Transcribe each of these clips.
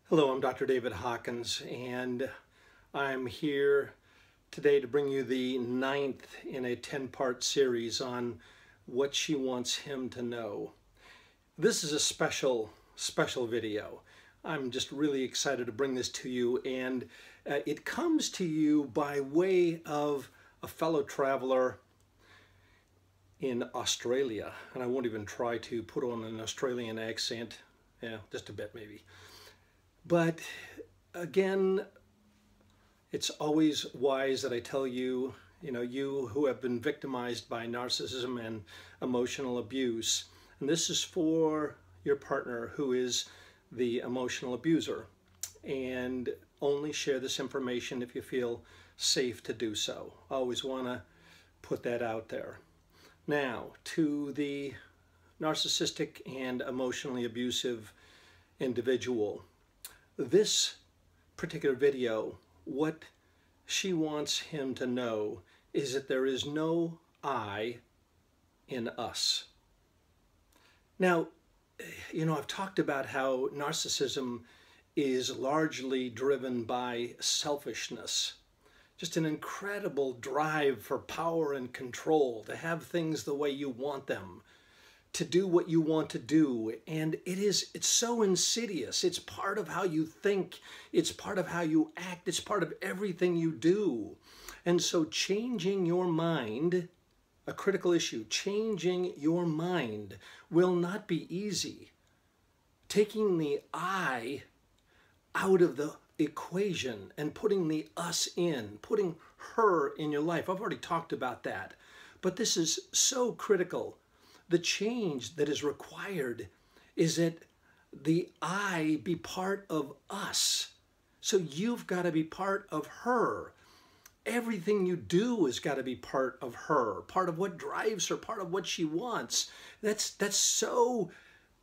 Hello, I'm Dr. David Hawkins, and I'm here today to bring you the 9th in a 10-part series on what she wants him to know. This is a special video. I'm just really excited to bring this to you, and it comes to you by way of a fellow traveler in Australia, and I won't even try to put on an Australian accent. Yeah, just a bit maybe. But again, it's always wise that I tell you, you who have been victimized by narcissism and emotional abuse, and this is for your partner who is the emotional abuser, and only share this information if you feel safe to do so. I always want to put that out there. Now, to the narcissistic and emotionally abusive individual, this particular video, what she wants him to know is that there is no I in us. Now, I've talked about how narcissism is largely driven by selfishness, just an incredible drive for power and control, to have things the way you want them, to do what you want to do. And it's so insidious. It's part of how you think. It's part of how you act. It's part of everything you do. And so changing your mind, a critical issue, changing your mind will not be easy. Taking the I out of the equation and putting the us in, putting her in your life. I've already talked about that, but this is so critical. The change that is required is that the I be part of us. So you've got to be part of her. Everything you do has got to be part of her, part of what drives her, part of what she wants. That's so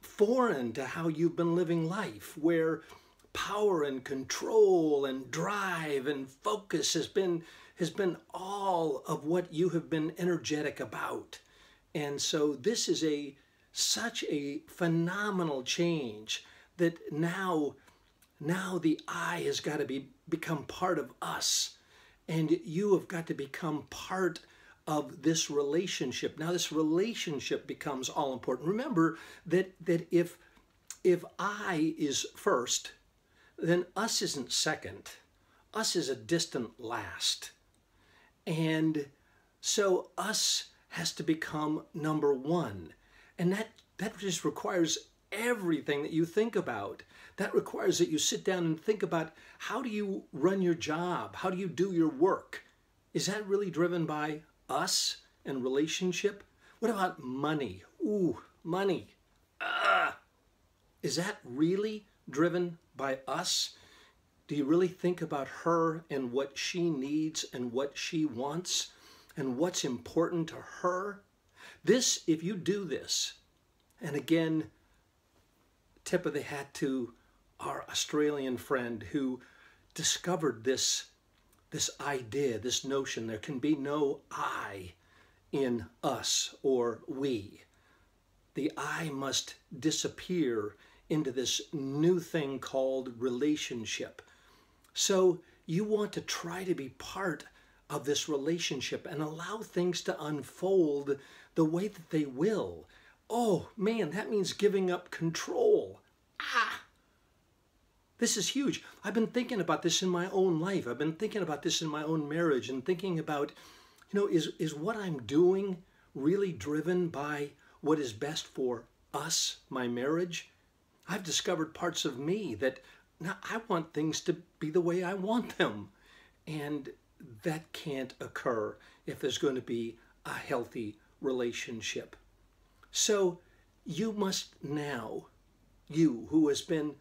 foreign to how you've been living life, where power and control and drive and focus has been all of what you have been energetic about. And so this is such a phenomenal change that now the I has got to become part of us, and you have got to become part of this relationship. Now this relationship becomes all important. Remember that if I is first, then us isn't second. Us is a distant last. And so us has to become number one. And that just requires everything that you think about. That requires that you sit down and think about, how do you run your job? How do you do your work? Is that really driven by us and relationship? What about money? Ooh, money. Is that really driven by us? Do you really think about her and what she needs and what she wants and what's important to her? This, if you do this, and again, tip of the hat to our Australian friend who discovered this idea, this notion, there can be no I in us or we. The I must disappear into this new thing called relationship. So you want to try to be part of this relationship and allow things to unfold the way that they will. Oh man, that means giving up control. This is huge. I've been thinking about this in my own life. I've been thinking about this in my own marriage, and thinking about, is what I'm doing really driven by what is best for us, my marriage? I've discovered parts of me that now I want things to be the way I want them. And that can't occur if there's going to be a healthy relationship. So you must now, you who has been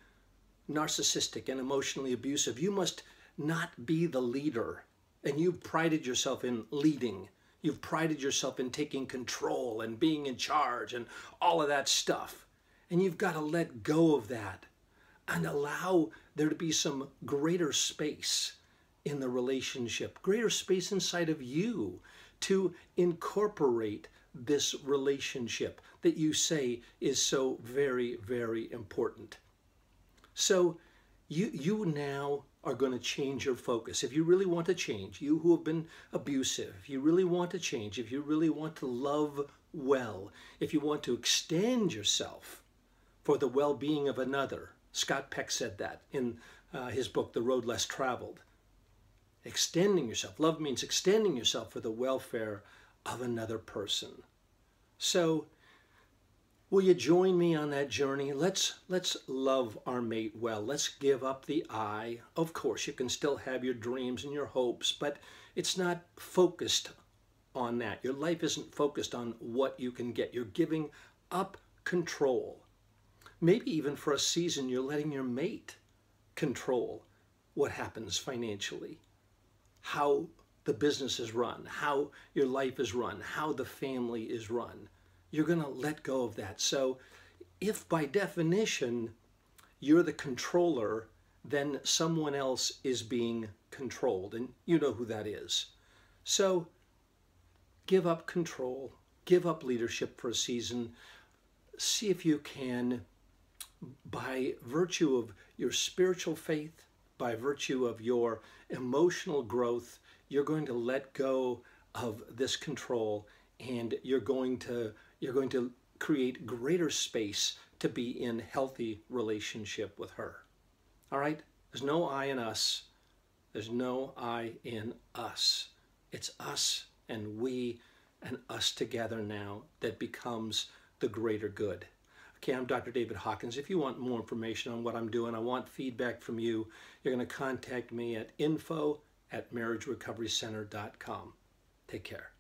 narcissistic and emotionally abusive, you must not be the leader. And you've prided yourself in leading. You've prided yourself in taking control and being in charge and all of that stuff. And you've got to let go of that and allow there to be some greater space in the relationship, greater space inside of you to incorporate this relationship that you say is so very, very important. So You now are going to change your focus. If you really want to change, you who have been abusive, if you really want to change, if you really want to love well, if you want to extend yourself for the well-being of another. Scott Peck said that in his book, The Road Less Traveled. Extending yourself. Love means extending yourself for the welfare of another person. So, will you join me on that journey? Let's love our mate well. Let's give up the I. Of course, you can still have your dreams and your hopes, but it's not focused on that. Your life isn't focused on what you can get. You're giving up control. Maybe even for a season, you're letting your mate control what happens financially, how the business is run, how your life is run, how the family is run. You're going to let go of that. So if by definition you're the controller, then someone else is being controlled, and you know who that is. So give up control, give up leadership for a season. See if you can, by virtue of your spiritual faith, by virtue of your emotional growth, you're going to let go of this control, and you're going to create greater space to be in healthy relationship with her. All right? There's no I in us. There's no I in us. It's us and we and us together now that becomes the greater good. Okay, I'm Dr. David Hawkins. If you want more information on what I'm doing, I want feedback from you, you're going to contact me at info@marriagerecoverycenter.com. Take care.